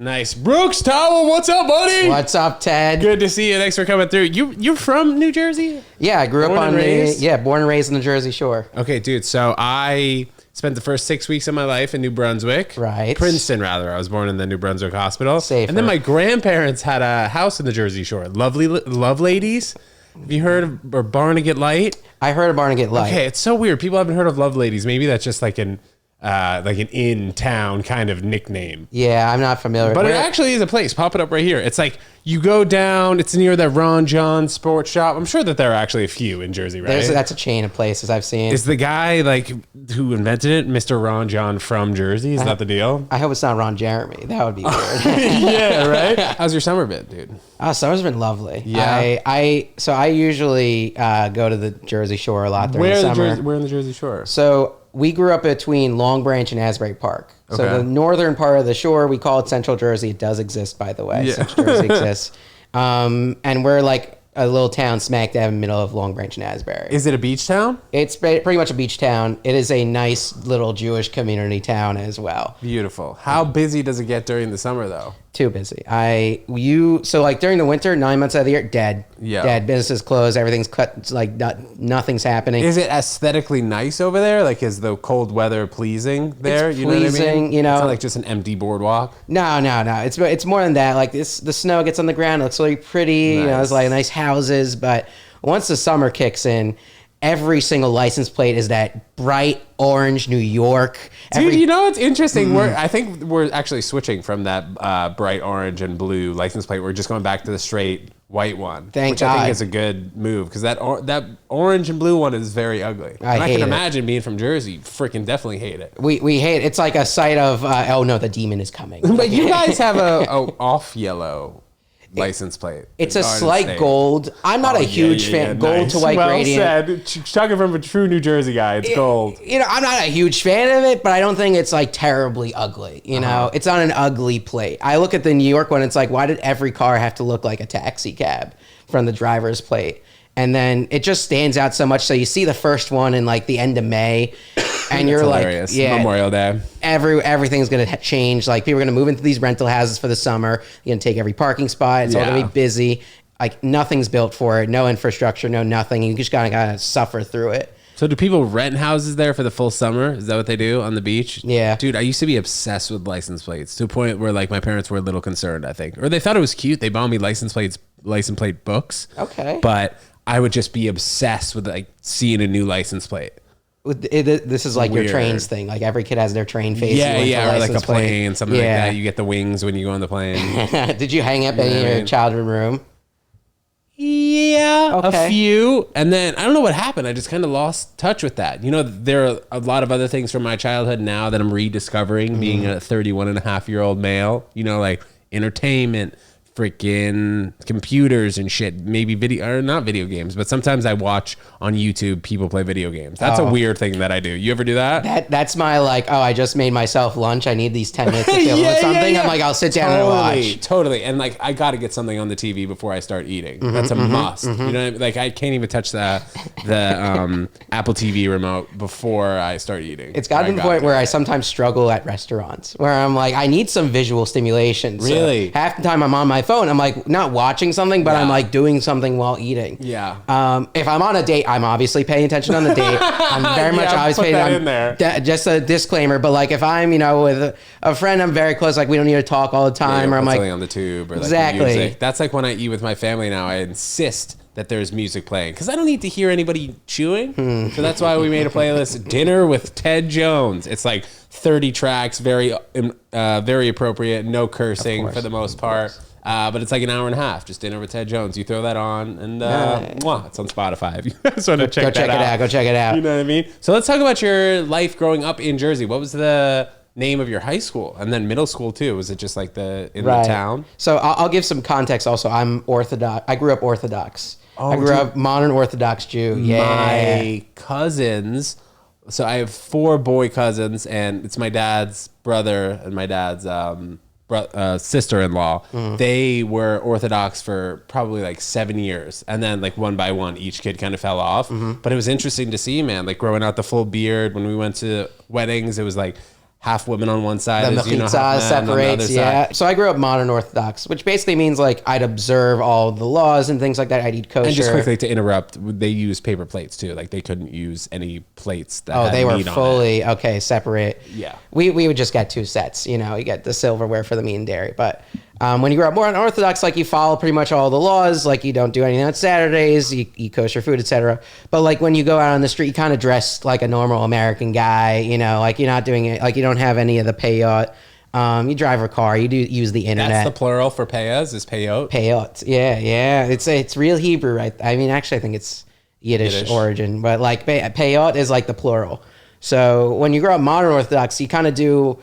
Nice. Brooks, Tawil, what's up, buddy? What's up, Ted? Good to see you. Thanks for coming through. You're from New Jersey? Yeah, I grew up on born and raised on the Jersey Shore. Okay, dude. So I spent the first 6 weeks of my life in New Brunswick. Right. Princeton, rather. I was born in the New Brunswick Hospital. Safer. And then my grandparents had a house in the Jersey Shore. Lovely Love Ladies. Have you heard of or Barnegat Light? I heard of Barnegat Light. Okay, it's so weird. People haven't heard of Love Ladies. Maybe that's just like an in-town kind of nickname. Yeah, I'm not familiar. But it actually is a place. Pop it up right here. It's like you go down. It's near that Ron John sports shop. I'm sure that there are actually a few in Jersey, right? That's a chain of places I've seen. Is the guy like who invented it, Mr. Ron John from Jersey? Is that the deal? I hope it's not Ron Jeremy. That would be weird. Yeah, right? How's your summer been, dude? Summer's been lovely. Yeah. I usually go to the Jersey Shore a lot during the summer. Where in the Jersey Shore? So we grew up between Long Branch and Asbury Park. So Okay. the northern part of the shore, we call it Central Jersey. It does exist, by the way. Yeah. Central Jersey exists. And we're like a little town smack dab in the middle of Long Branch and Asbury. Is it a beach town? It's pretty much a beach town. It is a nice little Jewish community town as well. Beautiful. How busy does it get during the summer, though? Too busy. So like during the winter, 9 months out of the year, dead. Yeah. Dead. Businesses closed. Everything's cut. It's like nothing's happening. Is it aesthetically nice over there? Like, is the cold weather pleasing there? It's you know what I mean? pleasing, you know. It's not like just an empty boardwalk. No. It's more than that. Like the snow gets on the ground. It looks really pretty. You know, Nice. it's like nice houses. But once the summer kicks in, every single license plate is that bright orange New York. Dude, you know what's interesting? I think we're actually switching from that bright orange and blue license plate. We're just going back to the straight white one, Thank which I think God. is a good move because that orange and blue one is very ugly. I can hate it. imagine being from Jersey, freaking definitely hate it. We hate it. It's like a sight of oh no, the demon is coming. But you guys have a off yellow license plate. It's a Garden slight State. gold. I'm not a huge fan. Gold Nice. to white well gradient. said. Talking from a true New Jersey guy, it's gold. You know, I'm not a huge fan of it, but I don't think it's like terribly ugly. You know, it's not an ugly plate. I look at the New York one. It's like, why did every car have to look like a taxi cab from the driver's plate? And then it just stands out so much. So you see the first one in like the end of May, and you're like, Hilarious. yeah, Memorial Day. everything's gonna change. Like people are gonna move into these rental houses for the summer. You're gonna take every parking spot. It's all gonna Yeah. be busy. Like nothing's built for it. No infrastructure. No nothing. You just gotta suffer through it. So do people rent houses there for the full summer? Is that what they do on the beach? Yeah. Dude, I used to be obsessed with license plates to a point where like my parents were a little concerned, I think. Or they thought it was cute. They bought me license plate books. Okay. But I would just be obsessed with like seeing a new license plate. This is like Weird. your trains thing. Like every kid has their train face. Yeah, You went to or like a license plate. plane, something Yeah. like that. You get the wings when you go on the plane. Did you hang up any in what I your mean? childhood room? Yeah, Okay. a few. And then I don't know what happened. I just kind of lost touch with that. You know, there are a lot of other things from my childhood now that I'm rediscovering being a 31-and-a-half-year-old male. You know, like entertainment, freaking computers and shit. Maybe not video games, but sometimes I watch on YouTube people play video games. That's a weird thing that I do. You ever do that? That's my like, oh, I just made myself lunch. I need these 10 minutes to fill with something. I'm like, I'll sit down and watch. Totally. And like, I got to get something on the TV before I start eating. That's a must. You know what I mean? Like, I can't even touch the Apple TV remote before I start eating. It's gotten to the point where I sometimes struggle at restaurants where I'm like, I need some visual stimulation. So Really? half the time I'm on my phone, I'm like not watching something, but Yeah. I'm like doing something while eating. Yeah. If I'm on a date, I'm obviously paying attention on the date. I'm very much Yeah, always put paying that attention. in there. Just a disclaimer, but like if I'm, you know, with a friend I'm very close, like we don't need to talk all the time, or I'm like, something on the tube or like Exactly. music. That's like when I eat with my family now. I insist that there's music playing because I don't need to hear anybody chewing. So that's why we made a playlist, Dinner with Ted Jones. It's like 30 tracks, very appropriate, no cursing for the most part. But it's like an hour and a half, just Dinner with Ted Jones. You throw that on, and mwah, it's on Spotify. If you guys want to check that out. Go check it out. You know what I mean? So let's talk about your life growing up in Jersey. What was the name of your high school and then middle school too? Was it just like the town? So I'll give some context. Also, I'm Orthodox. I grew up Orthodox. I grew up modern Orthodox Jew. Yeah. My cousins. So I have 4 boy cousins, and it's my dad's brother and my dad's sister-in-law. They were Orthodox for probably like 7 years, and then like one by one each kid kind of fell off. But it was interesting to see, man, like growing out the full beard. When we went to weddings, it was like half women on one side. Then the is, you know, pizza half men on the other separates, yeah. side. So I grew up modern Orthodox, which basically means like I'd observe all the laws and things like that. I'd eat kosher. And just quickly to interrupt, they use paper plates too. Like they couldn't use any plates that had they were meat on it. fully separate. Yeah. We would just get 2 sets. You know, you get the silverware for the meat and dairy. But when you grow up more Orthodox, like you follow pretty much all the laws. Like you don't do anything on Saturdays. You eat kosher food, etc. But like when you go out on the street, you kind of dress like a normal American guy. You know, like you're not doing it. Like you don't have any of the payot. You drive a car. You do use the internet. That's the plural for payas is payot. Payot. Yeah. It's real Hebrew, right? I mean, actually, I think it's Yiddish origin, but like payot is like the plural. So when you grow up modern Orthodox, you kind of do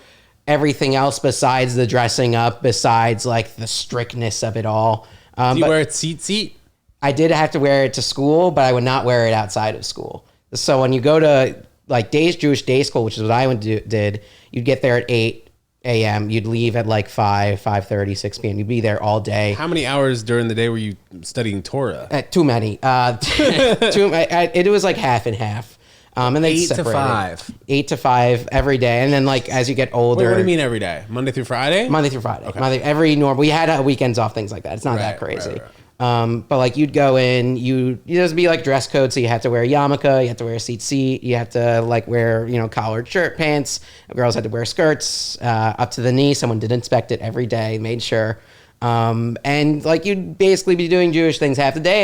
everything else besides the dressing up, besides like the strictness of it all. Do you wear it seat? I did have to wear it to school, but I would not wear it outside of school. So when you go to like Jewish day school, which is what I did, you'd get there at 8 a.m. You'd leave at like 5:30, 6 p.m. You'd be there all day. How many hours during the day were you studying Torah? Too many. It was like half and half. And they 8 to separated. 5. 8 to 5 every day. And then like as you get older. Wait, what do you mean every day? Monday through Friday? Monday through Friday. Okay. Every normal. We had weekends off, things like that. It's not that crazy. Right. But like you'd go in, you just be like dress code. So you have to wear a yarmulke, you have to wear a seat, you have to like wear, collared shirt, pants. Girls had to wear skirts up to the knee. Someone did inspect it every day, made sure. And like you'd basically be doing Jewish things half the day,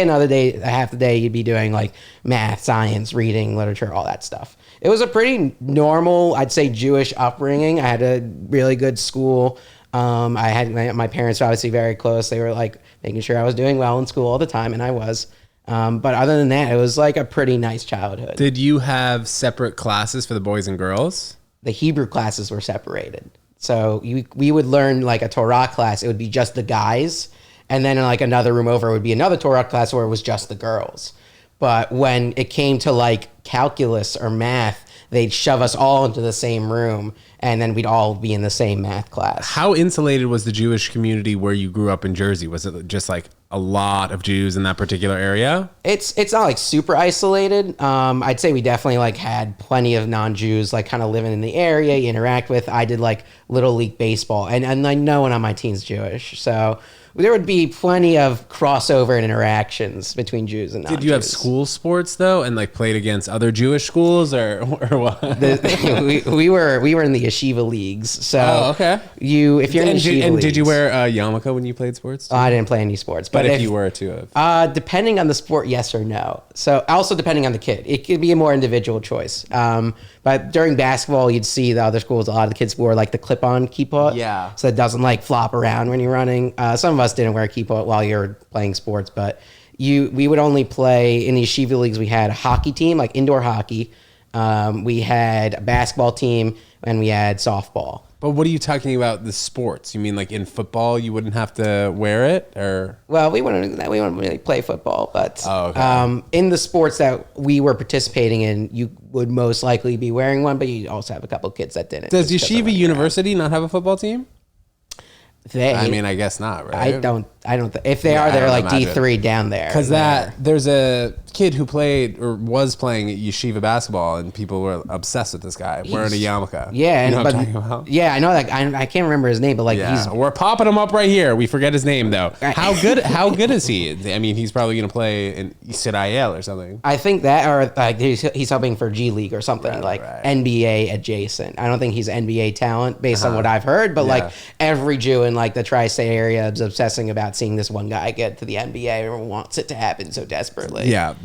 half the day you'd be doing like math, science, reading, literature, all that stuff. It was a pretty normal, I'd say, Jewish upbringing. I had a really good school. I had my parents were obviously very close. They were like making sure I was doing well in school all the time, and I was. But other than that, it was like a pretty nice childhood. Did you have separate classes for the boys and girls? The Hebrew classes were separated. So we would learn like a Torah class. It would be just the guys. And then in like another room over would be another Torah class where it was just the girls. But when it came to like calculus or math, they'd shove us all into the same room and then we'd all be in the same math class. How insulated was the Jewish community where you grew up in Jersey? Was it just like a lot of Jews in that particular area? It's not like super isolated. I'd say we definitely like had plenty of non-Jews like kind of living in the area, you interact with. I did like Little League baseball and I know one of my team's Jewish. So there would be plenty of crossover and interactions between Jews and non-Jews. Did you have school sports though, and like played against other Jewish schools or what? we were in the yeshiva leagues. So okay. If you're in yeshiva leagues, did you wear a yarmulke when you played sports? I didn't play any sports, but if you were to have, depending on the sport, yes or no. So also depending on the kid, it could be a more individual choice. But during basketball, you'd see the other schools. A lot of the kids wore like the clip-on kippot, yeah, so it doesn't like flop around when you're running. Some of us didn't wear a kippot while you're playing sports, but we would only play in the yeshiva leagues. We had a hockey team, like indoor hockey. We had a basketball team, and we had softball. But what are you talking about, the sports? You mean like in football you wouldn't have to wear it? Or well, we wouldn't really play football, but in the sports that we were participating in, you would most likely be wearing one, but you also have a couple of kids that didn't. Does Yeshiva University not have a football team? I guess not, right? I don't. If they are, they're like D3 down there. Because there's a kid who played or was playing yeshiva basketball, and people were obsessed with this guy wearing a yarmulke. Yeah, you know what I'm talking about? Yeah, I know that. I can't remember his name, but like we're popping him up right here. We forget his name though. How good is he? I mean, he's probably gonna play in Israel or something. I think that, or like he's helping for G League or something NBA adjacent. I don't think he's NBA talent based on what I've heard, but like every Jew in like the tri-state area is obsessing about seeing this one guy get to the NBA and wants it to happen so desperately. Yeah,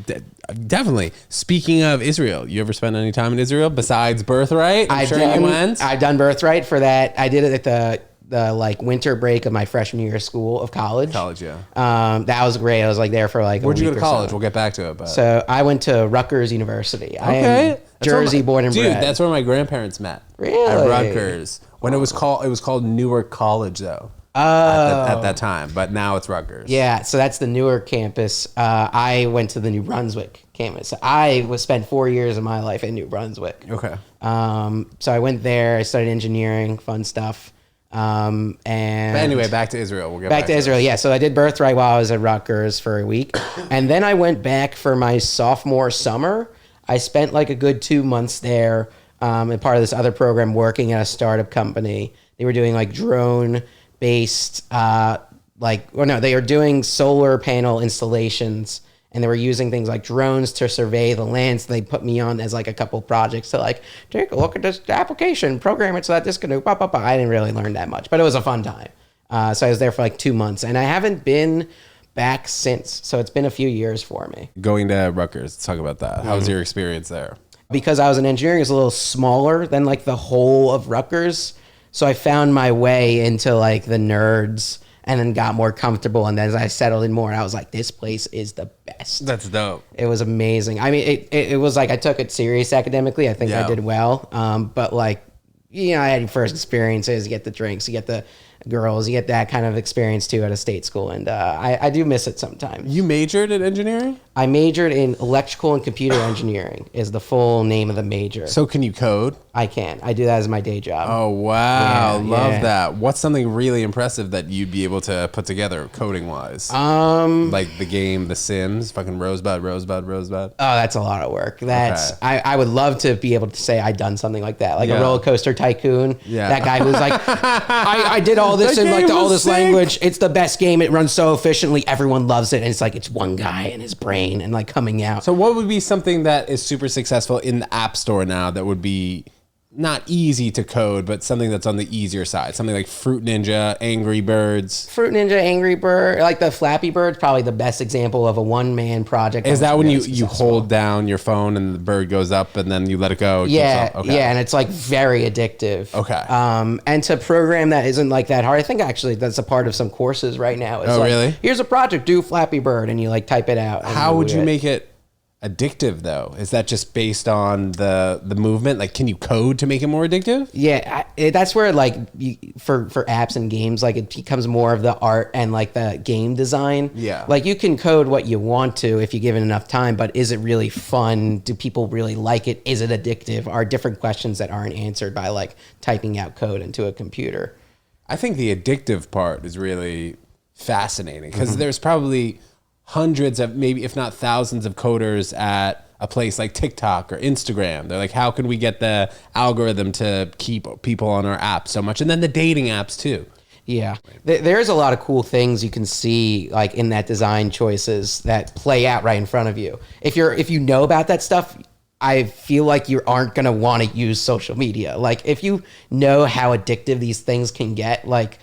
definitely. Speaking of Israel, you ever spend any time in Israel besides Birthright? I'm sure you went. I've done Birthright for that. I did it at the like winter break of my freshman year of school of college. Yeah. That was great. I was like there for like Where'd you go to college? So. We'll get back to it. But. So I went to Rutgers University. I am Jersey born and bred. Dude, that's where my grandparents met. Really? At Rutgers. When it was called Newark College though. At that time, but now it's Rutgers. Yeah, so that's the Newark campus. I went to the New Brunswick campus. I spent 4 years of my life in New Brunswick. Okay. So I went there. I studied engineering, fun stuff. But anyway, back to Israel. We'll get back to Israel. Yeah, so I did Birthright while I was at Rutgers for a week, and then I went back for my sophomore summer. I spent like a good 2 months there. and part of this other program working at a startup company. They were doing like drone based, they were doing solar panel installations, and they were using things like drones to survey the land. So they put me on as like a couple projects to like take a look at this application, program it so that this can do blah, blah, blah. I didn't really learn that much, but it was a fun time. So I was there for like 2 months, and I haven't been back since. So it's been a few years for me. Going to Rutgers, let's talk about that. How was your experience there? Because I was in engineering, it was a little smaller than like the whole of Rutgers. So I found my way into like the nerds and then got more comfortable. And then as I settled in more, I was like, this place is the best. That's dope. It was amazing. I mean, it was like I took it serious academically. I think I did well. But like, I had your first experiences. You get the drinks, you get the girls, you get that kind of experience too at a state school. And I do miss it sometimes. You majored in engineering? I majored in electrical and computer engineering is the full name of the major. So can you code? I can. I do that as my day job. Oh, wow. Love that. What's something really impressive that you'd be able to put together coding wise? Like the game, The Sims, fucking Rosebud. Oh, that's a lot of work. I would love to be able to say I'd done something like that. Like a roller coaster tycoon. Yeah. That guy who's like, I did all this in like all this language. It's the best game. It runs so efficiently. Everyone loves it. And it's like, it's one guy and his brain and like coming out. So what would be something that is super successful in the App Store now that would be not easy to code, but something that's on the easier side? Something like Fruit Ninja, Angry Birds. Fruit Ninja, Angry Bird, like the Flappy Bird's probably the best example of a one-man project. Is that when you hold down your phone and the bird goes up and then you let it go? Yeah, and it's like very addictive. Okay. And to program that isn't like that hard. I think actually that's a part of some courses right now. It's really? Here's a project, do Flappy Bird, and you like type it out. How would you make it addictive though? Is that just based on the movement? Like, can you code to make it more addictive? Yeah, that's where like for apps and games, like it becomes more of the art and like the game design. Yeah, like you can code what you want to if you give it enough time, but is it really fun? Do people really like it? Is it addictive? Are different questions that aren't answered by like typing out code into a computer. I think the addictive part is really fascinating because there's probably hundreds of, maybe if not thousands of coders at a place like TikTok or Instagram. They're like, how can we get the algorithm to keep people on our app so much? And then the dating apps too. Yeah, there's a lot of cool things you can see like in that design choices that play out right in front of you. If you know about that stuff, I feel like you aren't going to want to use social media. Like if you know how addictive these things can get, like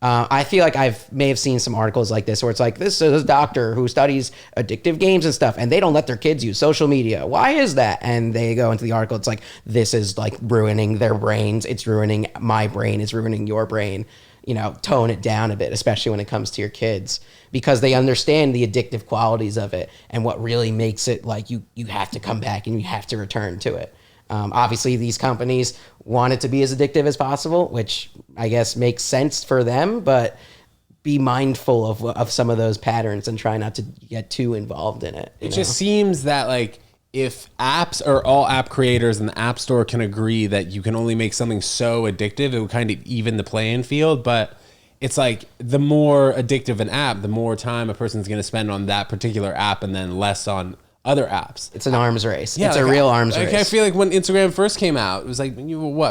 I feel like may have seen some articles like this where it's like, this is a doctor who studies addictive games and stuff, and they don't let their kids use social media. Why is that? And they go into the article. It's like, this is like ruining their brains. It's ruining my brain. It's ruining your brain. Tone it down a bit, especially when it comes to your kids, because they understand the addictive qualities of it and what really makes it like you have to come back and you have to return to it. Obviously, these companies want it to be as addictive as possible, which I guess makes sense for them, but be mindful of some of those patterns and try not to get too involved in it. It just seems that like if apps or all app creators in the App Store can agree that you can only make something so addictive, it would kind of even the playing field. But it's like the more addictive an app, the more time a person's going to spend on that particular app and then less on other apps. It's an arms race. Yeah, it's a real arms race. I feel like when Instagram first came out, it was like,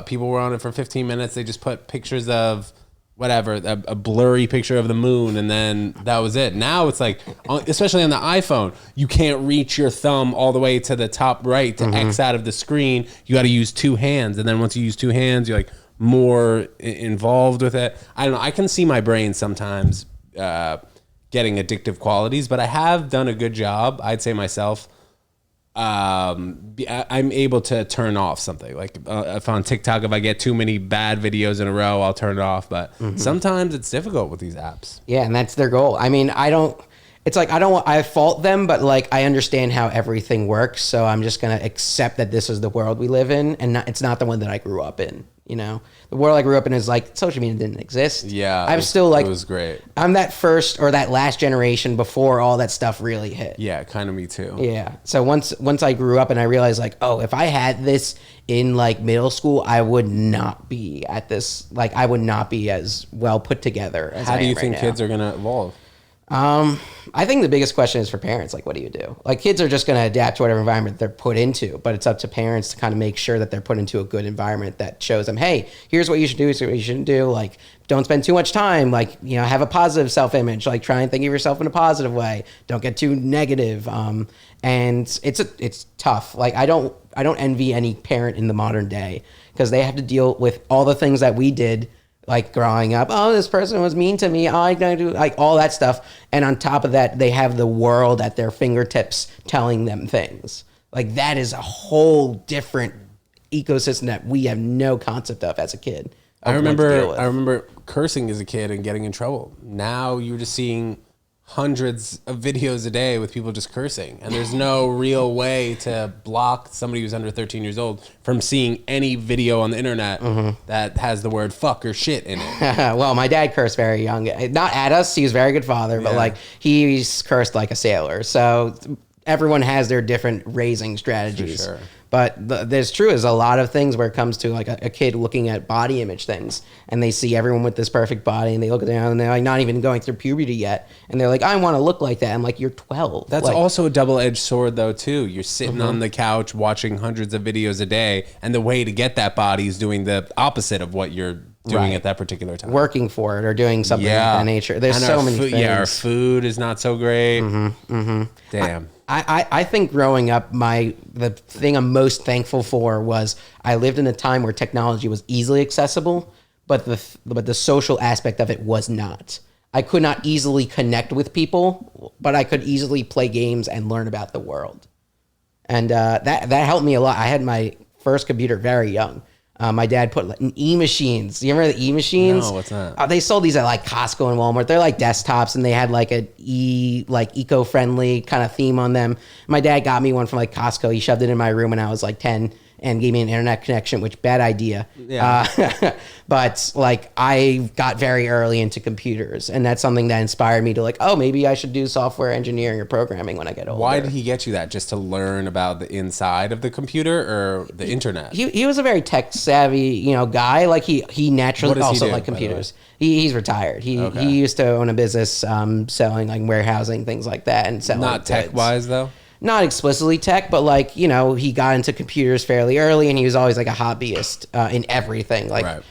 people were on it for 15 minutes. They just put pictures of whatever, a blurry picture of the moon, and then that was it. Now it's like, especially on the iPhone, you can't reach your thumb all the way to the top right to X out of the screen. You got to use two hands. And then once you use two hands, you're like more involved with it. I don't know. I can see my brain sometimes getting addictive qualities, but I have done a good job, I'd say myself. I'm able to turn off something. Like if on TikTok, if I get too many bad videos in a row, I'll turn it off. But sometimes it's difficult with these apps. Yeah, and that's their goal. I mean, I fault them, but like I understand how everything works. So I'm just going to accept that this is the world we live in, and it's not the one that I grew up in. The world I grew up in is like social media didn't exist. Yeah, I'm still like, it was great. I'm that first or that last generation before all that stuff really hit. Yeah, kind of me too. Yeah. So once I grew up and I realized like, oh, if I had this in like middle school, I would not be at this. Like I would not be as well put together as How I do you am think right kids now. are going to evolve? I think the biggest question is for parents, like, what do you do? Like, kids are just going to adapt to whatever environment they're put into, but it's up to parents to kind of make sure that they're put into a good environment that shows them, hey, here's what you should do, here's what you shouldn't do. Like, don't spend too much time. Like, you know, have a positive self-image. Like, try and think of yourself in a positive way. Don't get too negative. And it's tough. Like, I don't envy any parent in the modern day because they have to deal with all the things that we did, like growing up. Oh, this person was mean to me. Oh, I gotta do like all that stuff. And on top of that, they have the world at their fingertips telling them things. Like, that is a whole different ecosystem that we have no concept of as a kid. I remember cursing as a kid and getting in trouble. Now you're just seeing hundreds of videos a day with people just cursing, and there's no real way to block somebody who's under 13 years old from seeing any video on the internet that has the word fuck or shit in it. Well, my dad cursed very young. Not at us. He was a very good father, but like, he's cursed like a sailor. So everyone has their different raising strategies. For sure. But there's true is a lot of things where it comes to like a kid looking at body image things, and they see everyone with this perfect body, and they look at them and they're like not even going through puberty yet, and they're like, I want to look like that. I'm like, you're 12. That's like, also a double-edged sword though too. You're sitting on the couch watching hundreds of videos a day, and the way to get that body is doing the opposite of what you're doing at that particular time. Working for it or doing something of that nature. There's so many things. Yeah, our food is not so great. Damn. I think growing up, the thing I'm most thankful for was I lived in a time where technology was easily accessible, but the social aspect of it was not. I could not easily connect with people, but I could easily play games and learn about the world. And that helped me a lot. I had my first computer very young. My dad put e-machines. You remember the e-machines? No, what's that? They sold these at like Costco and Walmart. They're like desktops, and they had like eco-friendly kind of theme on them. My dad got me one from like Costco. He shoved it in my room when I was like 10 and gave me an internet connection, which bad idea. Yeah. But like, I got very early into computers, and that's something that inspired me to like, oh, maybe I should do software engineering or programming when I get older. Why did he get you that? Just to learn about the inside of the computer or the internet? He was a very tech savvy, guy. Like he naturally also do, liked computers. He's retired. He used to own a business selling like warehousing, things like that, and selling not tech wise though. Not explicitly tech, but like, he got into computers fairly early, and he was always like a hobbyist in everything. Like,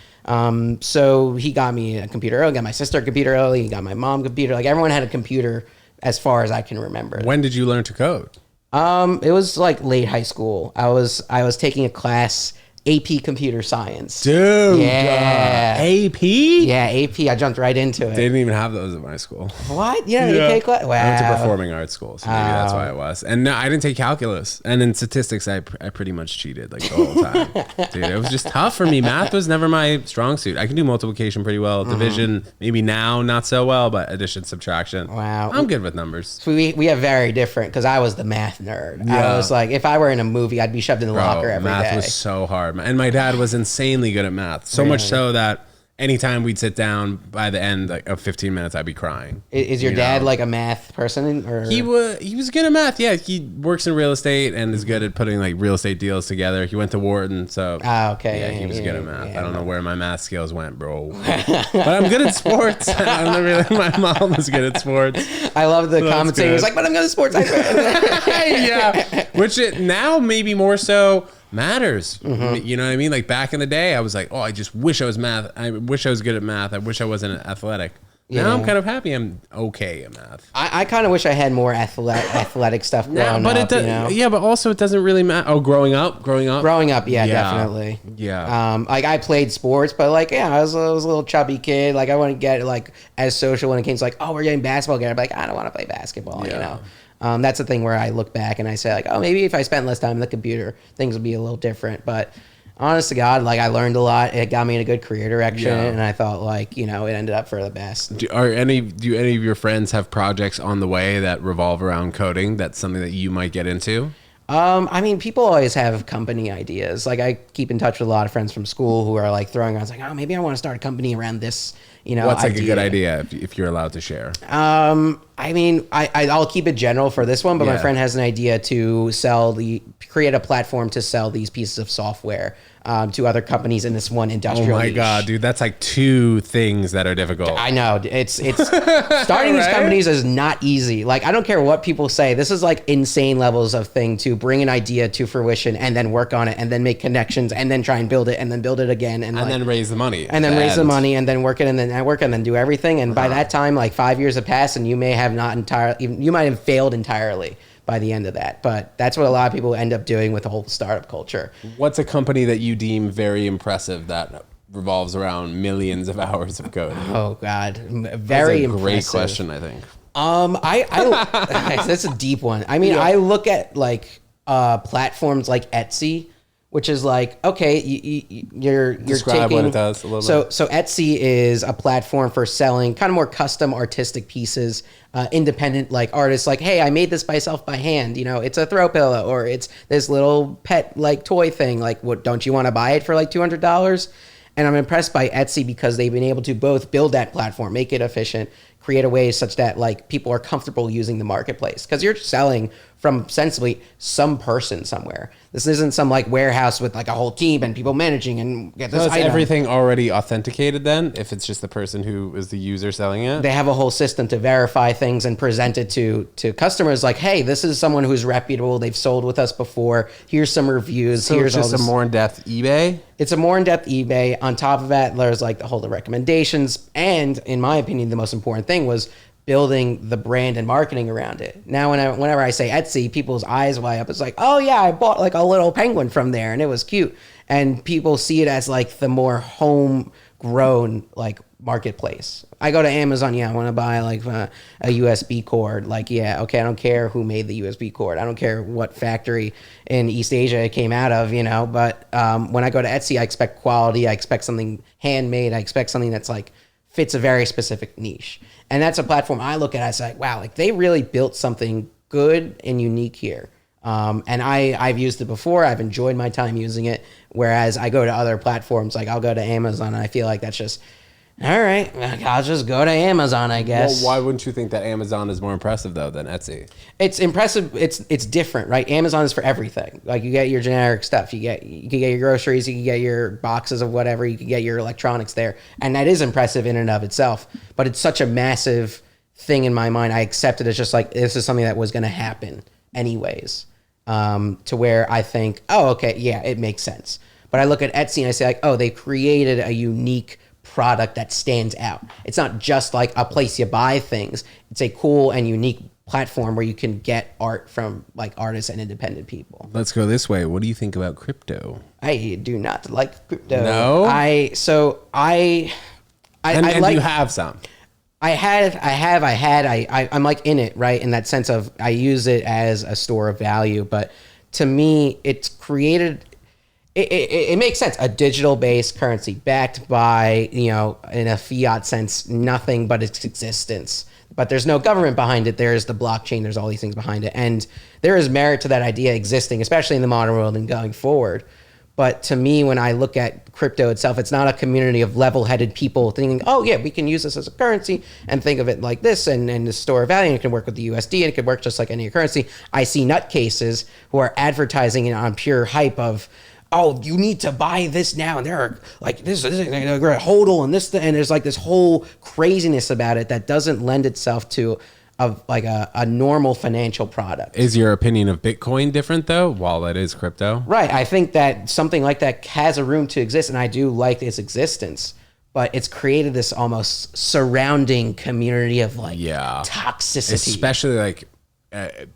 so he got me a computer early, got my sister a computer early, he got my mom a computer. Like, everyone had a computer as far as I can remember. When did you learn to code? It was like late high school. I was taking a class, AP Computer Science. Dude. Yeah. AP? Yeah, AP. I jumped right into it. They didn't even have those at my school. What? Yeah, AP class? Wow. I went to performing arts school, so maybe that's why it was. And no, I didn't take calculus. And in statistics, I pretty much cheated like the whole time. Dude, it was just tough for me. Math was never my strong suit. I can do multiplication pretty well. Division, maybe now, not so well, but addition, subtraction. Wow. I'm good with numbers. So we have very different, because I was the math nerd. Yeah. I was like, if I were in a movie, I'd be shoved in the locker every day. Math was so hard. And my dad was insanely good at math. So much so that anytime we'd sit down, by the end of 15 minutes, I'd be crying. Is your dad like a math person? Or? He was good at math. Yeah, he works in real estate and is good at putting like real estate deals together. He went to Wharton, so okay. Yeah, he was good at math. I don't know where my math skills went, bro. But I'm good at sports. My mom was good at sports. I love the commentator. He's like, but I'm good at sports. Yeah, which now maybe more so matters. You know what I mean? Like, back in the day, I was like, oh, I just wish I was math. I wish I was good at math. I wish I wasn't athletic. Yeah. Now I'm kind of happy I'm okay at math. I kind of wish I had more athletic stuff growing up. Yeah, but also it doesn't really matter. Oh, growing up, yeah, definitely. Yeah. Like, I played sports, but like, yeah, I was a little chubby kid. Like, I wouldn't get like as social when it came to like, oh, we're getting basketball again. I'd be like, I don't want to play basketball. That's the thing where I look back and I say like, oh, maybe if I spent less time on the computer, things would be a little different. But honest to God, like, I learned a lot. It got me in a good career direction, and I thought like, it ended up for the best. Do any of your friends have projects on the way that revolve around coding? That's something that you might get into? I mean, people always have company ideas. Like, I keep in touch with a lot of friends from school who are like throwing around like, oh, maybe I want to start a company around this, What's like a good idea if you're allowed to share? I mean, I'll keep it general for this one, but my friend has an idea to create a platform to sell these pieces of software to other companies in this one Oh industrial my niche. God, dude, that's like two things that are difficult. I know it's starting these Right? companies is not easy. Like, I don't care what people say. This is like insane levels of thing to bring an idea to fruition and then work on it and then make connections and then try and build it and then build it again and then raise the money. and then raise the money and then work it and then network and then do everything. And by that time, like 5 years have passed and you may have not entirely, you might have failed entirely by the end of that. But that's what a lot of people end up doing with the whole startup culture. What's a company that you deem very impressive that revolves around millions of hours of code? Oh God, very That's a impressive. great question, I think. That's a deep one. I mean, I look at like platforms like Etsy, which is like, okay, you're Describe taking, what it does a little bit. So Etsy is a platform for selling kind of more custom artistic pieces, independent like artists. Like, hey, I made this myself by hand. You know, it's a throw pillow or it's this little pet like toy thing. Like, what? Don't you want to buy it for like $200? And I'm impressed by Etsy because they've been able to both build that platform, make it efficient, create a way such that like people are comfortable using the marketplace because you're selling from sensibly some person somewhere. This isn't some like warehouse with like a whole team and people managing and get this So is item. everything already authenticated then? If it's just the person who is the user selling it? They have a whole system to verify things and present it to customers like, hey, this is someone who's reputable. They've sold with us before. Here's some reviews. So Here's it's just all a this. more in-depth eBay? It's a more in-depth eBay. On top of that, there's like the whole the recommendations. And in my opinion, the most important thing was building the brand and marketing around it. Now, whenever I say Etsy, people's eyes light up. It's like, oh yeah, I bought like a little penguin from there and it was cute. And people see it as like the more homegrown like marketplace. I go to Amazon, yeah, I want to buy like a USB cord. Like, yeah, okay, I don't care who made the USB cord. I don't care what factory in East Asia it came out of, you know. But when I go to Etsy, I expect quality. I expect something handmade. I expect something that's like fits a very specific niche. And that's a platform I look at. I say, wow, like they really built something good and unique here. And I've used it before. I've enjoyed my time using it. Whereas I go to other platforms, like I'll go to Amazon and I feel like that's just, all right, I'll just go to Amazon, I guess. Well, why wouldn't you think that Amazon is more impressive though than Etsy? It's impressive. It's different, right? Amazon is for everything. Like you get your generic stuff. You can get your groceries. You can get your boxes of whatever. You can get your electronics there, and that is impressive in and of itself. But it's such a massive thing in my mind. I accept it as just like this is something that was going to happen anyways. To where I think, oh, okay, yeah, it makes sense. But I look at Etsy and I say like, oh, they created a unique product that stands out. It's not just like a place you buy things. It's a cool and unique platform where you can get art from like artists and independent people. Let's go this way. What do you think about crypto? I do not like crypto. No? I And like, you have some. I'm like in it, right? In that sense of I use it as a store of value, but to me, it's created. It makes sense. A digital-based currency backed by, you know, in a fiat sense, nothing but its existence. But there's no government behind it. There's the blockchain. There's all these things behind it. And there is merit to that idea existing, especially in the modern world and going forward. But to me, when I look at crypto itself, it's not a community of level-headed people thinking, oh, yeah, we can use this as a currency and think of it like this and the store of value. And it can work with the USD and it could work just like any currency. I see nutcases who are advertising it on pure hype of, oh, you need to buy this now. And there are like this hodl and this, and there's like this whole craziness about it that doesn't lend itself to like a normal financial product. Is your opinion of Bitcoin different though, while it is crypto? Right. I think that something like that has a room to exist, and I do like its existence. But it's created this almost surrounding community of like toxicity. Especially like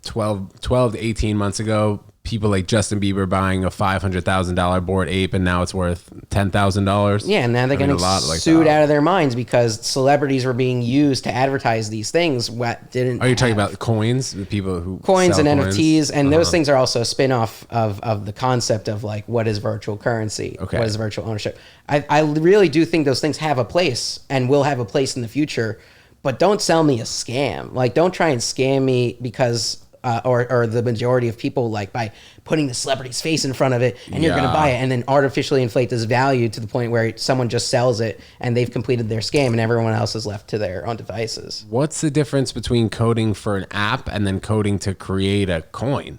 12 to 18 months ago, people like Justin Bieber buying a $500,000 Bored Ape, and now it's worth $10,000. Yeah, and now they're getting sued out of their minds because celebrities were being used to advertise these things. What didn't? Are you talking about coins? The people who coins sell and coins? NFTs, and those things are also a spin-off of the concept of like what is virtual currency, Okay. what is virtual ownership. I really do think those things have a place and will have a place in the future, but don't sell me a scam. Like, don't try and scam me because. Or the majority of people, like by putting the celebrity's face in front of it and you're going to buy it and then artificially inflate this value to the point where someone just sells it and they've completed their scam and everyone else is left to their own devices. What's the difference between coding for an app and then coding to create a coin?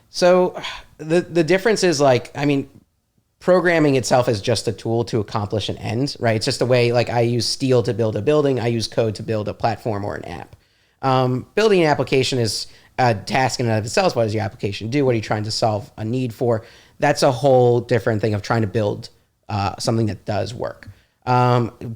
So the difference is like, I mean, programming itself is just a tool to accomplish an end, right? It's just a way, like I use steel to build a building. I use code to build a platform or an app. Building an application is a task in and of itself. What does your application do? What are you trying to solve a need for? That's a whole different thing of trying to build something that does work.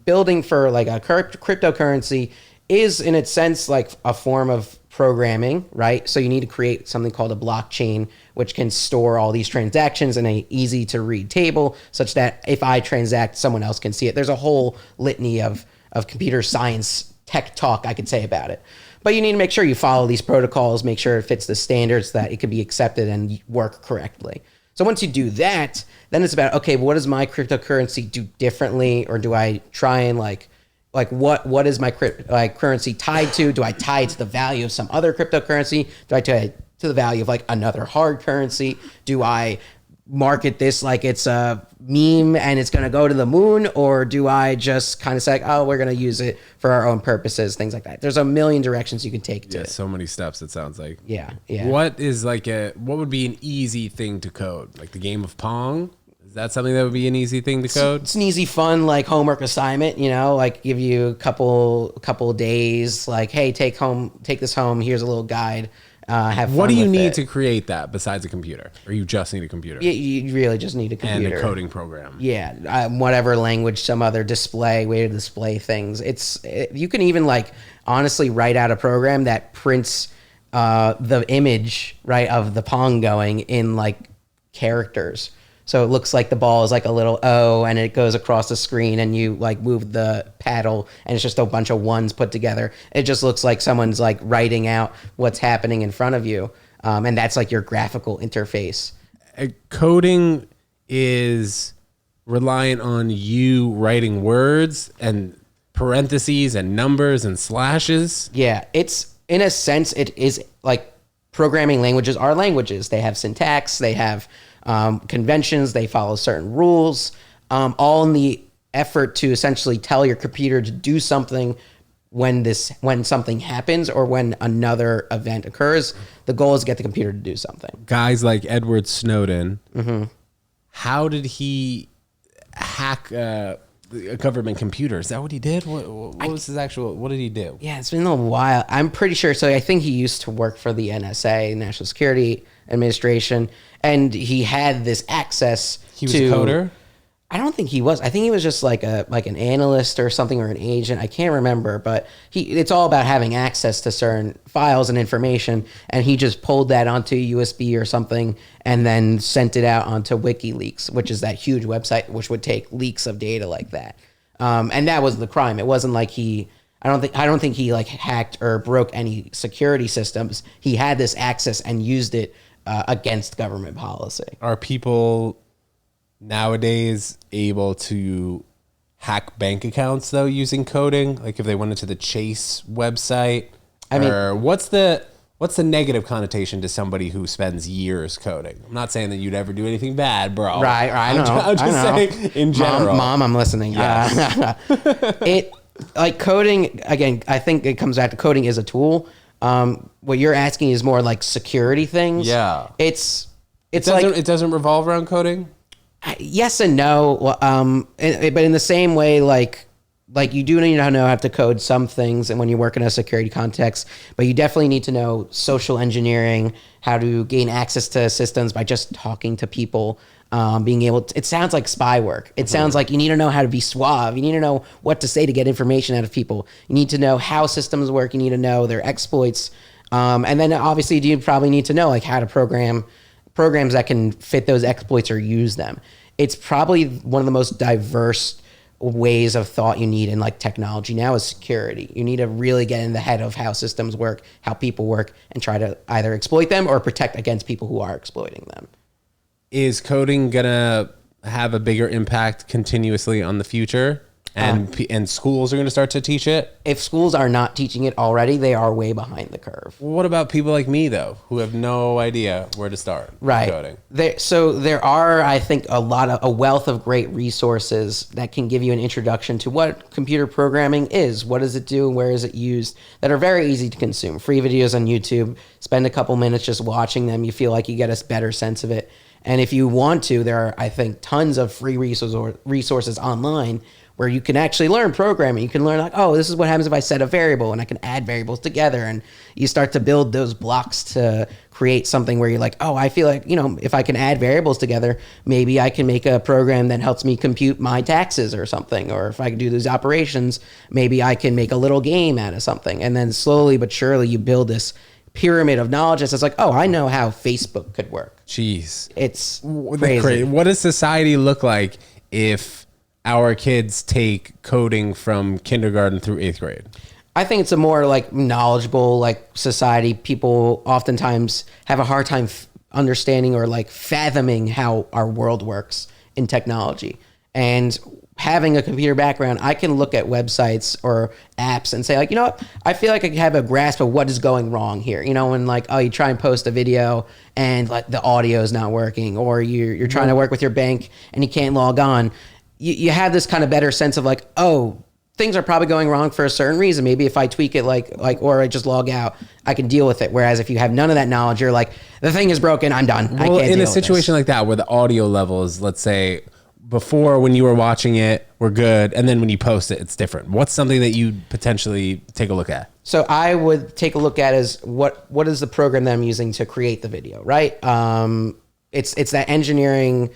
Building for like a cryptocurrency is in its sense like a form of programming, right? So you need to create something called a blockchain, which can store all these transactions in a easy to read table such that if I transact, someone else can see it. There's a whole litany of computer science tech talk I could say about it. But you need to make sure you follow these protocols, make sure it fits the standards, that it can be accepted and work correctly. So once you do that, then it's about, okay, but what does my cryptocurrency do differently? Or do I try and like what is my currency tied to? Do I tie it to the value of some other cryptocurrency? Do I tie it to the value of like another hard currency? Do I market this like it's a meme and it's going to go to the moon? Or do I just kind of say, oh, we're going to use it for our own purposes, things like that? There's a million directions you can take to it. So many steps, it sounds like. Yeah. What would be an easy thing to code? Like the game of Pong? Is that something that would be an easy thing to code? It's an easy, fun, like homework assignment, like give you a couple days, like, hey, take this home. Here's a little guide. Have fun. What do you with need it. to create that besides a computer? Or you just need a computer? You really just need a computer. And a coding program. Yeah. Whatever language, some other way to display things. You can even like honestly write out a program that prints the image, right, of the Pong going in like characters. So it looks like the ball is like a little O and it goes across the screen and you like move the paddle and it's just a bunch of ones put together. It just looks like someone's like writing out what's happening in front of you. And that's like your graphical interface. Coding is reliant on you writing words and parentheses and numbers and slashes. Yeah, it's in a sense, it is like programming languages are languages. They have syntax, they have conventions, they follow certain rules, all in the effort to essentially tell your computer to do something when something happens or when another event occurs. The goal is to get the computer to do something. Guys like Edward Snowden, how did he hack a government computer? Is that what he did? What was his actual, what did he do? Yeah, it's been a while. I'm pretty sure. So I think he used to work for the NSA, National Security Administration, and he had this access to... He was a coder? I don't think he was. I think he was just like an analyst or something, or an agent. I can't remember, but it's all about having access to certain files and information, and he just pulled that onto USB or something and then sent it out onto WikiLeaks, which is that huge website which would take leaks of data like that. And that was the crime. It wasn't like I don't think he like hacked or broke any security systems. He had this access and used it against government policy. Are people nowadays able to hack bank accounts though using coding? Like if they went into the Chase website, what's the negative connotation to somebody who spends years coding? I'm not saying that you'd ever do anything bad, bro. Right. I know. I'm just saying in general. Mom, I'm listening. Yeah. Like coding, again, I think it comes back to coding is a tool. What you're asking is more like security things. Yeah. It doesn't revolve around coding? Yes and no. But in the same way, like you do need to know how to code some things, and when you work in a security context, but you definitely need to know social engineering, how to gain access to systems by just talking to people, being able to, it sounds like spy work. It sounds like you need to know how to be suave. You need to know what to say to get information out of people. You need to know how systems work. You need to know their exploits. And then obviously you probably need to know like how to program programs that can fit those exploits or use them. It's probably one of the most diverse ways of thought you need in like technology now is security. You need to really get in the head of how systems work, how people work, and try to either exploit them or protect against people who are exploiting them. Is coding gonna have a bigger impact continuously on the future? And schools are going to start to teach it? If schools are not teaching it already, they are way behind the curve. What about people like me, though, who have no idea where to start coding? There are, I think, a wealth of great resources that can give you an introduction to what computer programming is, what does it do, and where is it used, that are very easy to consume. Free videos on YouTube. Spend a couple minutes just watching them. You feel like you get a better sense of it. And if you want to, there are, I think, tons of free resources online where you can actually learn programming. You can learn like, oh, this is what happens if I set a variable and I can add variables together. And you start to build those blocks to create something where you're like, oh, I feel like, if I can add variables together, maybe I can make a program that helps me compute my taxes or something. Or if I can do these operations, maybe I can make a little game out of something. And then slowly but surely you build this pyramid of knowledge. It's like, oh, I know how Facebook could work. Jeez. It's crazy. What does society look like if our kids take coding from kindergarten through 8th grade? I think it's a more like knowledgeable like society. People oftentimes have a hard time understanding or like fathoming how our world works in technology. And having a computer background, I can look at websites or apps and say like, what? I feel like I have a grasp of what is going wrong here. When like, oh, you try and post a video and like the audio is not working, or you're trying to work with your bank and you can't log on. You have this kind of better sense of like, oh, things are probably going wrong for a certain reason. Maybe if I tweak it or I just log out, I can deal with it. Whereas if you have none of that knowledge, you're like, the thing is broken, I'm done. I can't in deal a situation like that where the audio levels, let's say before when you were watching it, were good, and then when you post it, it's different. What's something that you'd potentially take a look at? So I would take a look at is what is the program that I'm using to create the video, right? It's that engineering,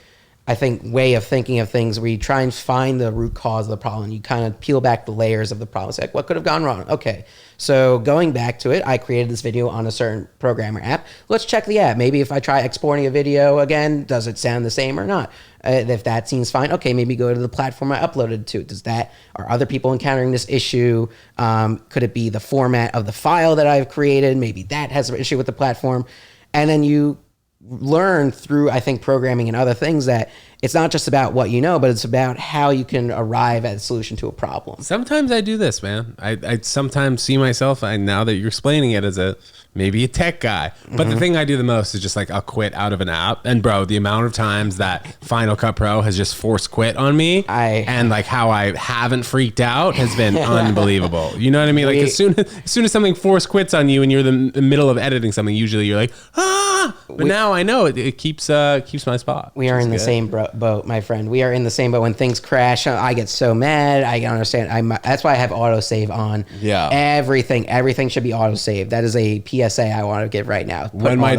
I think, way of thinking of things where you try and find the root cause of the problem. You kind of peel back the layers of the problem. It's like, what could have gone wrong? Okay, so going back to it, I created this video on a certain programmer app. Let's check the app. Maybe if I try exporting a video again, does it sound the same or not? If that seems fine, okay, maybe go to the platform I uploaded to. Are other people encountering this issue? Could it be the format of the file that I've created? Maybe that has an issue with the platform. And then you learn through, I think, programming and other things that it's not just about what you know, but it's about how you can arrive at a solution to a problem. Sometimes I do this, man. I sometimes see myself, now that you're explaining it, as maybe a tech guy. But the thing I do the most is just like I'll quit out of an app. And bro, the amount of times that Final Cut Pro has just forced quit on me and like how I haven't freaked out has been unbelievable. You know what I mean? Like as soon as something force quits on you and you're in the middle of editing something, usually you're like, but now I know it keeps my spot. We are in the same boat, my friend. We are in the same boat. When things crash, I get so mad. I understand. That's why I have autosave on. Yeah. Everything should be autosaved. That is a PSA I want to give right now. When my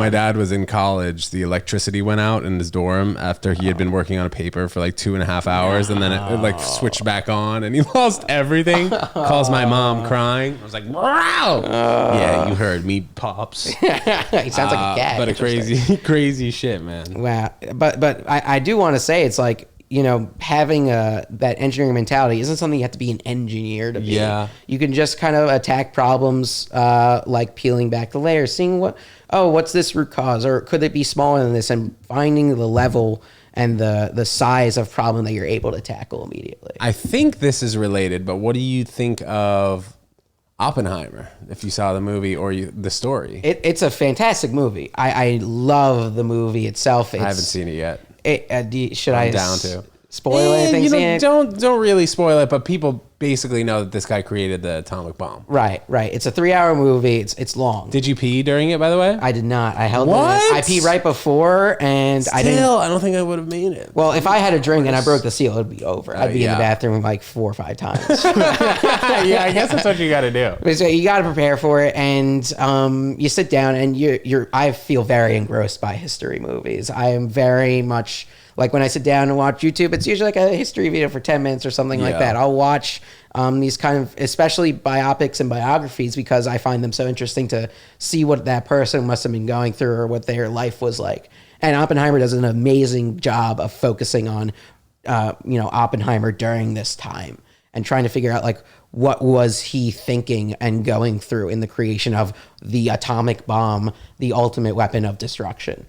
dad was in college, the electricity went out in his dorm after he had been working on a paper for like 2.5 hours, and then it like switched back on, and he lost everything. Calls my mom crying. I was like, wow. Yeah, you heard me, pops. He sounds like a cat. But a crazy shit, man. Wow. But I do want to say it's like, having that engineering mentality isn't something you have to be an engineer to be. Yeah. You can just kind of attack problems like peeling back the layers, seeing what's this root cause, or could it be smaller than this, and finding the level and the size of problem that you're able to tackle immediately. I think this is related, but what do you think of Oppenheimer, if you saw the movie or the story? It's a fantastic movie. I love the movie itself. I haven't seen it yet. I'm down to spoil anything? Don't really spoil it, but people basically know that this guy created the atomic bomb. Right. It's a 3-hour movie. It's long. Did you pee during it, by the way? I did not. I held I peed right before, and I don't think I would have made it. Well, if I had a drink and I broke the seal, it'd be over. I'd be in the bathroom like 4 or 5 times. Yeah, I guess that's what you got to do. So you got to prepare for it, and you sit down, and I feel very engrossed by history movies. I am very much like when I sit down and watch YouTube, it's usually like a history video for 10 minutes or something like that. I'll watch these kind of, especially biopics and biographies, because I find them so interesting to see what that person must have been going through or what their life was like. And Oppenheimer does an amazing job of focusing on, Oppenheimer during this time and trying to figure out like what was he thinking and going through in the creation of the atomic bomb, the ultimate weapon of destruction.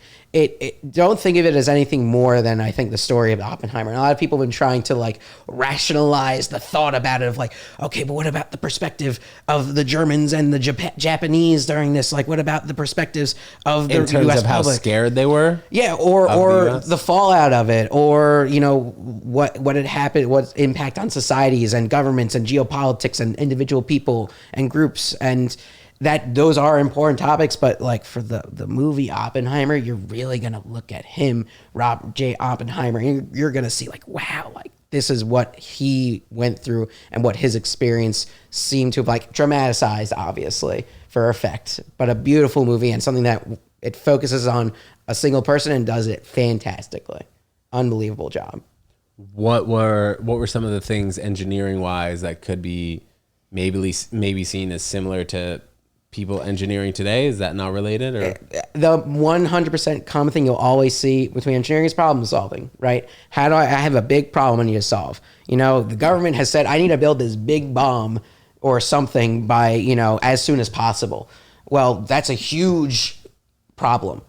Don't think of it as anything more than, I think, the story of Oppenheimer. And a lot of people have been trying to like rationalize the thought about it of like, okay, but what about the perspective of the Germans and the Japanese during this? Like, what about the perspectives of the in terms US of how public? Scared they were? Yeah, or the fallout of it, or what had happened, what impact on societies and governments and geopolitics and individual people and groups. And that those are important topics, but like for the movie Oppenheimer, you're really gonna look at him, Robert J. Oppenheimer, and you're gonna see like, wow, like this is what he went through and what his experience seemed to have like dramatized, obviously, for effect, but a beautiful movie and something that it focuses on a single person and does it fantastically. Unbelievable job. What were some of the things engineering wise that could be maybe seen as similar to people engineering today? Is that not related? Or the 100% common thing you'll always see between engineering is problem solving, right? How do I have a big problem I need to solve? You know, the government has said I need to build this big bomb or something by, you know, as soon as possible. Well, that's a huge problem.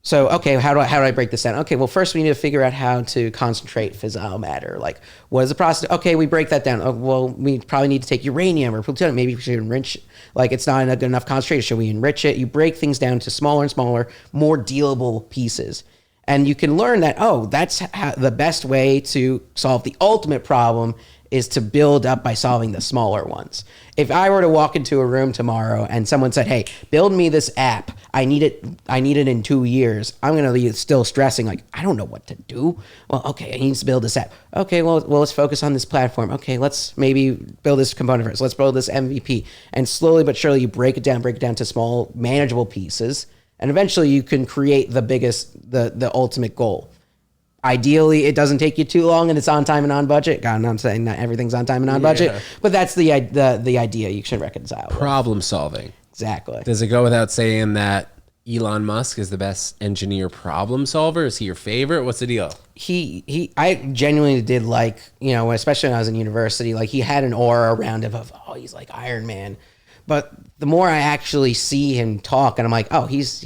So, okay, how do I break this down? Okay, well, first we need to figure out how to concentrate fissile matter. Like, what is the process? Okay, we break that down. Oh, well, we probably need to take uranium or plutonium. Maybe we should enrich. Like, it's not a good enough concentration. Should we enrich it? You break things down to smaller and smaller, more dealable pieces. And you can learn that, oh, that's how the best way to solve the ultimate problem is to build up by solving the smaller ones. If I were to walk into a room tomorrow and someone said, hey, build me this app, I need it in 2 years, I'm going to be still stressing like, I don't know what to do. Well, okay, I need to build this app. Okay, well, let's focus on this platform. Okay, let's maybe build this component first. Let's build this MVP. And slowly but surely you break it down to small, manageable pieces. And eventually you can create the biggest, the ultimate goal. Ideally, it doesn't take you too long and it's on time and on budget. God, I'm saying that everything's on time and on budget, but that's the idea you should reconcile. Problem solving. Exactly. Does it go without saying that Elon Musk is the best engineer problem solver? Is he your favorite? What's the deal? I genuinely did like, you know, especially when I was in university, like he had an aura around him of, oh, he's like Iron Man. But the more I actually see him talk, and I'm like, oh, he's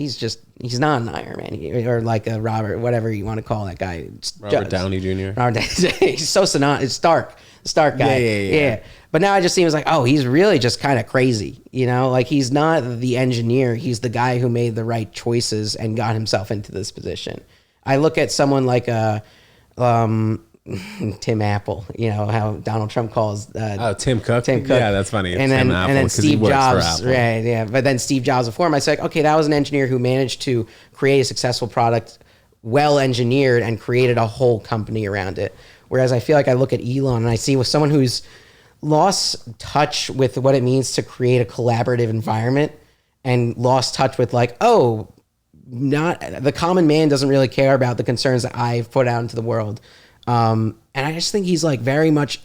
not an Iron Man, or like a Robert, whatever you want to call that guy. Robert Downey Jr. He's so it's Stark guy. Yeah. But now I just see him as like, oh, he's really just kind of crazy, you know? Like he's not the engineer. He's the guy who made the right choices and got himself into this position. I look at someone like Tim Apple, you know how Donald Trump calls Tim Cook. Yeah, that's funny. And then Steve Jobs, right? Yeah, but then Steve Jobs before him, I said, okay, that was an engineer who managed to create a successful product, well engineered, and created a whole company around it. Whereas I feel like I look at Elon and I see with someone who's lost touch with what it means to create a collaborative environment and lost touch with like, oh, not the common man doesn't really care about the concerns that I've put out into the world. And I just think he's like very much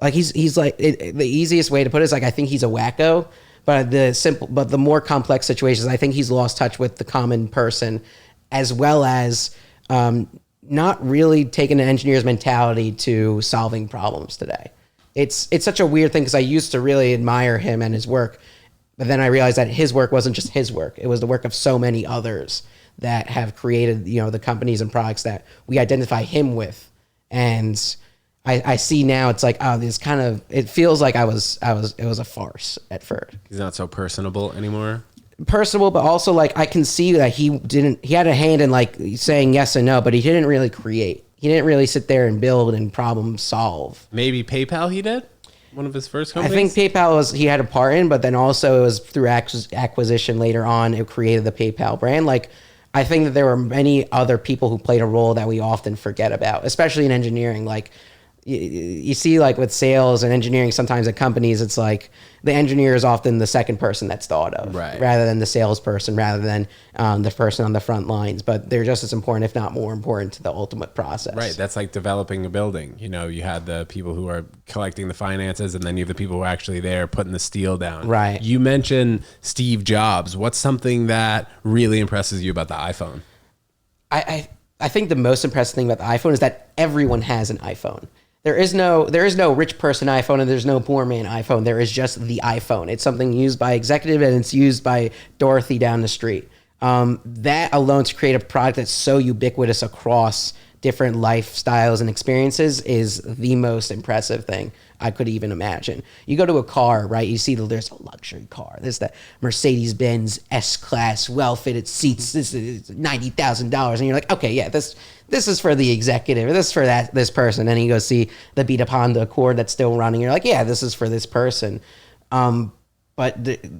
like he's like the easiest way to put it is like I think he's a wacko, but the more complex situations I think he's lost touch with the common person, as well as not really taking an engineer's mentality to solving problems today. It's such a weird thing because I used to really admire him and his work, but then I realized that his work wasn't just his work; it was the work of so many others that have created the companies and products that we identify him with. And I see now it's like, oh, this kind of, it feels like it was a farce at first. He's not so personable anymore. Personable, but also like I can see that he had a hand in like saying yes and no, but he didn't really create. He didn't really sit there and build and problem solve. Maybe PayPal he did? One of his first companies? I think PayPal he had a part in, but then also it was through acquisition later on, it created the PayPal brand. Like, I think that there were many other people who played a role that we often forget about, especially in engineering. Like you see like with sales and engineering, sometimes at companies, it's like the engineer is often the second person that's thought of, right, rather than the salesperson, rather than the person on the front lines. But they're just as important, if not more important, to the ultimate process. Right. That's like developing a building. You know, you had the people who are collecting the finances, and then you have the people who are actually there putting the steel down. Right. You mentioned Steve Jobs. What's something that really impresses you about the iPhone? I think the most impressive thing about the iPhone is that everyone has an iPhone. There is no rich person iPhone and there's no poor man iPhone. There is just the iPhone. It's something used by executive and it's used by Dorothy down the street. That alone to create a product that's so ubiquitous across different lifestyles and experiences is the most impressive thing I could even imagine. You go to a car, right? You see there's a luxury car. There's the Mercedes-Benz S-Class, well-fitted seats. This is $90,000. And you're like, okay, yeah, this is for the executive. This is for this person. And you go see the beat-up Honda Accord that's still running. You're like, yeah, this is for this person. but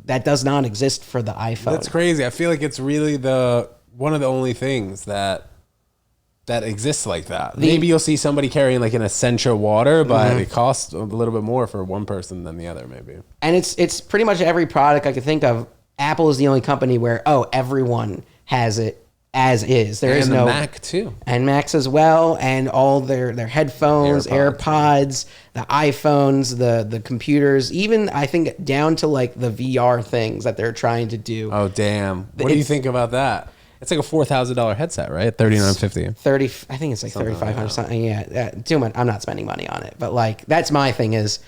that does not exist for the iPhone. That's crazy. I feel like it's really one of the only things that exists like that. Maybe you'll see somebody carrying like an Essentia water, but it costs a little bit more for one person than the other, maybe. And it's pretty much every product I could think of. Apple is the only company where everyone has it as is. There is no Mac too, and Macs as well, and all their headphones, AirPods, the iPhones, the computers, even I think down to like the VR things that they're trying to do. Oh damn! What do you think about that? It's like a $4,000 headset, right? $3,950. 30. I think it's like 3,500 something. Yeah, too much. I'm not spending money on it, but like that's my thing. Is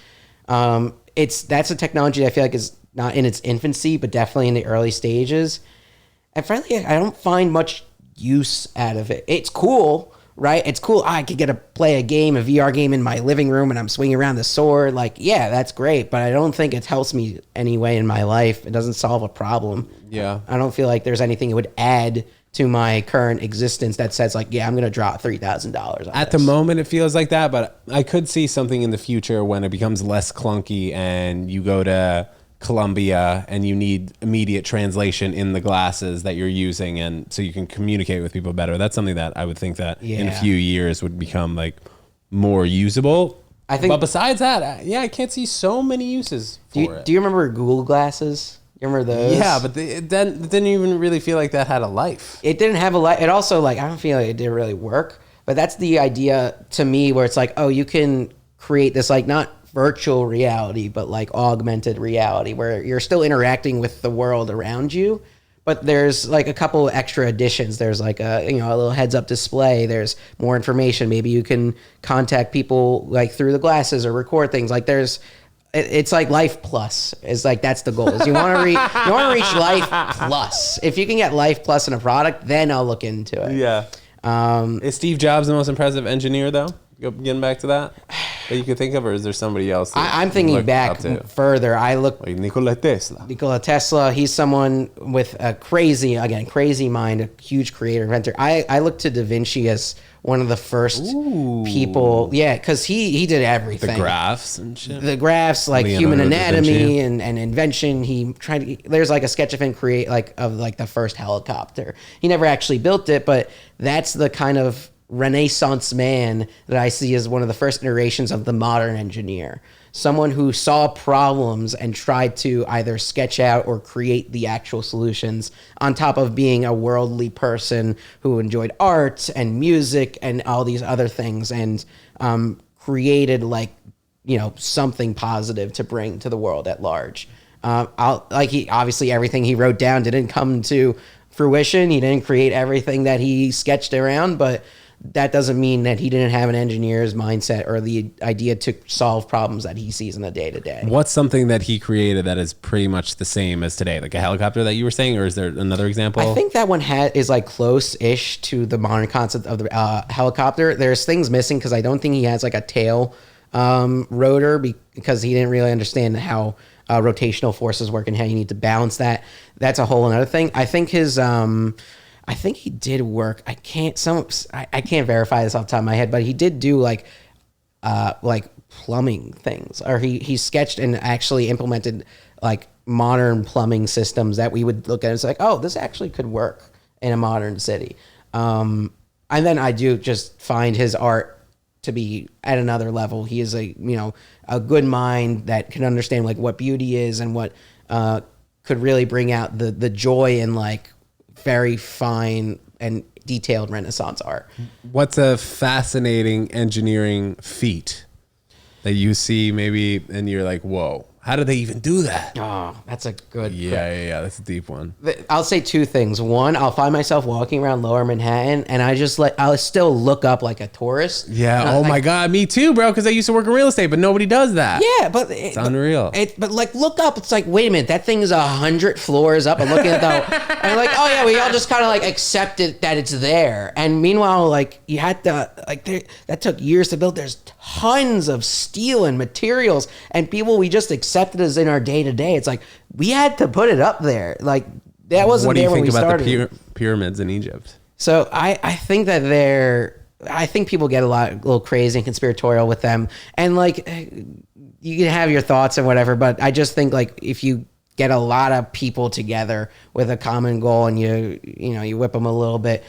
that's a technology that I feel like is not in its infancy, but definitely in the early stages. And frankly, I don't find much use out of it. It's cool, right? It's cool. I could play a VR game in my living room, and I'm swinging around the sword. Like, yeah, that's great, but I don't think it helps me any way in my life. It doesn't solve a problem. Yeah. I don't feel like there's anything it would add to my current existence that says like, yeah, I'm going to drop $3,000 at the moment. It feels like that, but I could see something in the future when it becomes less clunky and you go to Colombia and you need immediate translation in the glasses that you're using, and so you can communicate with people better. That's something that I would think that in a few years would become like more usable. I think, but besides that, I can't see so many uses for it. Do you remember Google Glasses? You remember those? Yeah, but it didn't even really feel like that had a life. It didn't have a life. It also, like, I don't feel like it didn't really work. But that's the idea to me where it's like, oh, you can create this, like, not virtual reality, but like augmented reality where you're still interacting with the world around you. But there's like a couple extra additions. There's like a little heads up display. There's more information. Maybe you can contact people like through the glasses or record things. Like it's like Life Plus. It's like that's the goal. Is you want to reach Life Plus. If you can get Life Plus in a product, then I'll look into it. Yeah. Is Steve Jobs the most impressive engineer though? Getting back to that you could think of, or is there somebody else? I'm thinking back further. I look like Nikola Tesla. Nikola Tesla. He's someone with a crazy mind, a huge creator, inventor. I look to Davinci as one of the first people. Yeah, because he did everything. The graphs and shit. The graphs, like human anatomy and invention. He tried to. There's like a sketch of him of the first helicopter. He never actually built it, but that's the kind of Renaissance man that I see as one of the first iterations of the modern engineer. Someone who saw problems and tried to either sketch out or create the actual solutions, on top of being a worldly person who enjoyed art and music and all these other things, and created something positive to bring to the world at large. Obviously everything he wrote down didn't come to fruition. He didn't create everything that he sketched around, but that doesn't mean that he didn't have an engineer's mindset or the idea to solve problems that he sees in the day-to-day. What's something that he created that is pretty much the same as today? Like a helicopter that you were saying, or is there another example? I think that one is like close-ish to the modern concept of the helicopter. There's things missing because I don't think he has like a tail rotor because he didn't really understand how rotational forces work and how you need to balance that. That's a whole another thing. I think I think he did work. I can't verify this off the top of my head, but he did do like plumbing things, or he sketched and actually implemented like modern plumbing systems that we would look at and say like, oh, this actually could work in a modern city. And then I do just find his art to be at another level. He is a good mind that can understand like what beauty is and what could really bring out the joy in like very fine and detailed Renaissance art. What's a fascinating engineering feat that you see maybe and you're like, whoa, how did they even do that? Oh, that's a good... Yeah, that's a deep one. I'll say two things. One, I'll find myself walking around Lower Manhattan and I'll still look up like a tourist. Yeah, my God, me too, bro, because I used to work in real estate, but nobody does that. Yeah, but... It's unreal. But like, look up, it's like, wait a minute, that thing is 100 floors up. I'm looking at that, and like, oh yeah, we all just kind of like accepted that it's there. And meanwhile, like, you had to, like, that took years to build. There's tons of steel and materials, and people we just accepted as in our day-to-day. It's like, we had to put it up there. Like, that wasn't there when we started. What do you think about the pyramids in Egypt? So I think that I think people get a little crazy and conspiratorial with them. And like, you can have your thoughts and whatever, but I just think like, if you get a lot of people together with a common goal and you whip them a little bit,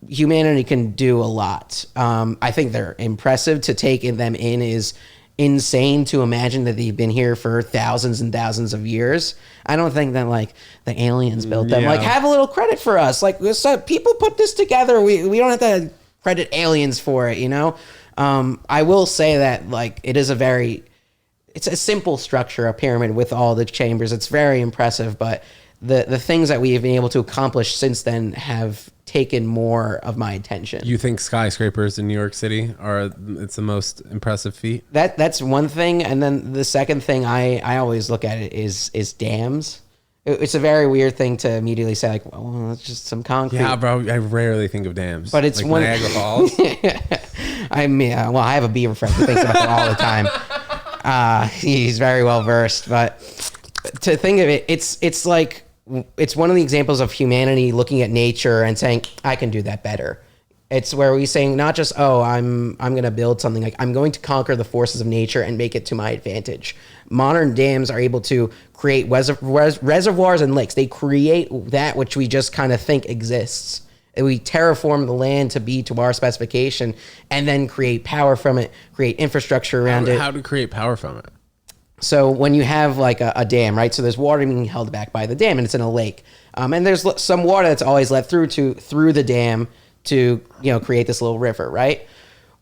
humanity can do a lot. I think they're impressive. To take them in is insane. To imagine that they've been here for thousands and thousands of years. I don't think that like the aliens built them. Like, have a little credit for us. Like, so people put this together. We don't have to credit aliens for it, you know? I will say that like it is it's a simple structure, a pyramid with all the chambers. It's very impressive, but the things that we have been able to accomplish since then have taken more of my attention. You think skyscrapers in New York City it's the most impressive feat? That's one thing, and then the second thing I always look at it is dams. It's a very weird thing to immediately say, like, well, it's just some concrete. Yeah, bro, I rarely think of dams. But it's like one Niagara Falls. I mean, well, I have a beaver friend who thinks about it all the time. He's very well versed, but to think of it, it's like it's one of the examples of humanity looking at nature and saying, I can do that better. It's where we're saying not just, oh, I'm going to build something, like I'm going to conquer the forces of nature and make it to my advantage. Modern dams are able to create reservoirs and lakes. They create that which we just kind of think exists. We terraform the land to be to our specification and then create power from it, create infrastructure around it. How to create power from it? So when you have like a dam, right? So there's water being held back by the dam and it's in a lake. And there's some water that's always let through the dam to, create this little river, right?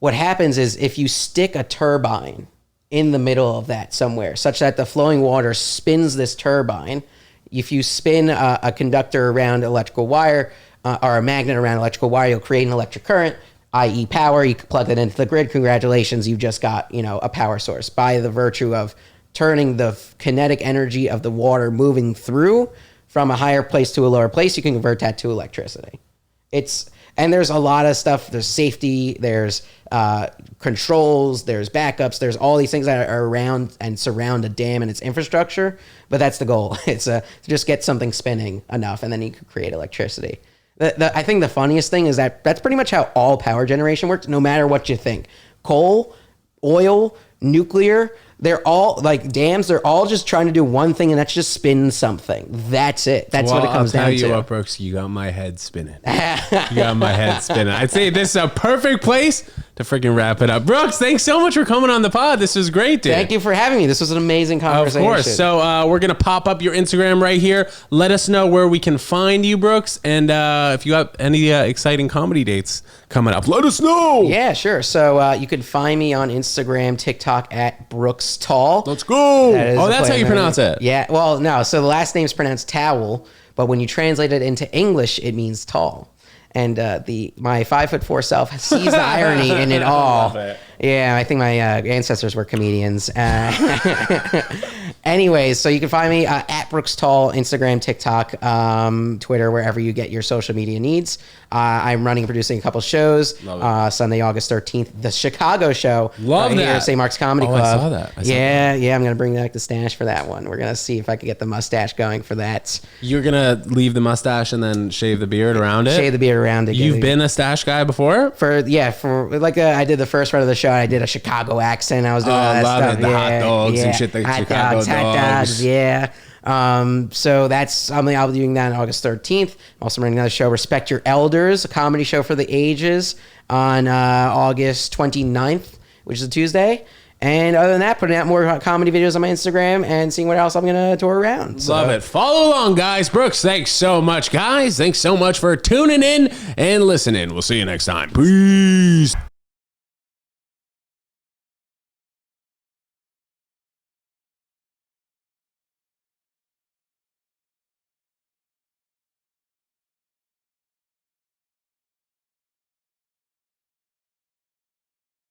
What happens is if you stick a turbine in the middle of that somewhere, such that the flowing water spins this turbine, if you spin a conductor around electrical wire, or a magnet around electrical wire, you'll create an electric current, i.e. power. You can plug that into the grid. Congratulations, you've just got, a power source by the virtue of turning the kinetic energy of the water moving through from a higher place to a lower place. You can convert that to electricity. And there's a lot of stuff. There's safety, there's controls, there's backups, there's all these things that are around and surround a dam and its infrastructure. But that's the goal. It's to just get something spinning enough, and then you can create electricity. I think the funniest thing is that that's pretty much how all power generation works, no matter what you think. Coal, oil, nuclear, they're all like dams. They're all just trying to do one thing, and that's just spin something. That's it. That's what it comes down to. I'll tell you what, Brooks, you got my head spinning. You got my head spinning. I'd say this is a perfect place to freaking wrap it up. Brooks, thanks so much for coming on the pod. This was great, dude. Thank you for having me. This was an amazing conversation. Of course. So we're going to pop up your Instagram right here. Let us know where we can find you, Brooks. And if you have any exciting comedy dates coming up, let us know. Yeah, sure. So you can find me on Instagram, TikTok at Brooks Tall. Let's go. That's how you pronounce it. Yeah. Well, no. So the last name is pronounced Tawil, but when you translate it into English, it means tall. And my 5'4" self sees the irony in it all. Love it. Yeah, I think my ancestors were comedians. Anyways, so you can find me at Brooks Tall, Instagram, TikTok, Twitter, wherever you get your social media needs. I'm running and producing a couple shows. Sunday, August 13th, the Chicago show. Love that. Here at St. Mark's Comedy Club. I saw that. Yeah, I'm going to bring back the stash for that one. We're going to see if I can get the mustache going for that. You're going to leave the mustache and then shave the beard around it? Shave the beard around it. You've been a stash guy before? I did the first run of the show. I did a Chicago accent. I was doing all that stuff. The hot dogs and shit. The Chicago dogs. Yeah. So I'll be doing that on August 13th. I'm also running another show, Respect Your Elders, a comedy show for the ages, on August 29th, which is a Tuesday. And other than that, putting out more comedy videos on my Instagram and seeing what else I'm going to tour around. So. Love it. Follow along, guys. Brooks, thanks so much, guys. Thanks so much for tuning in and listening. We'll see you next time. Peace.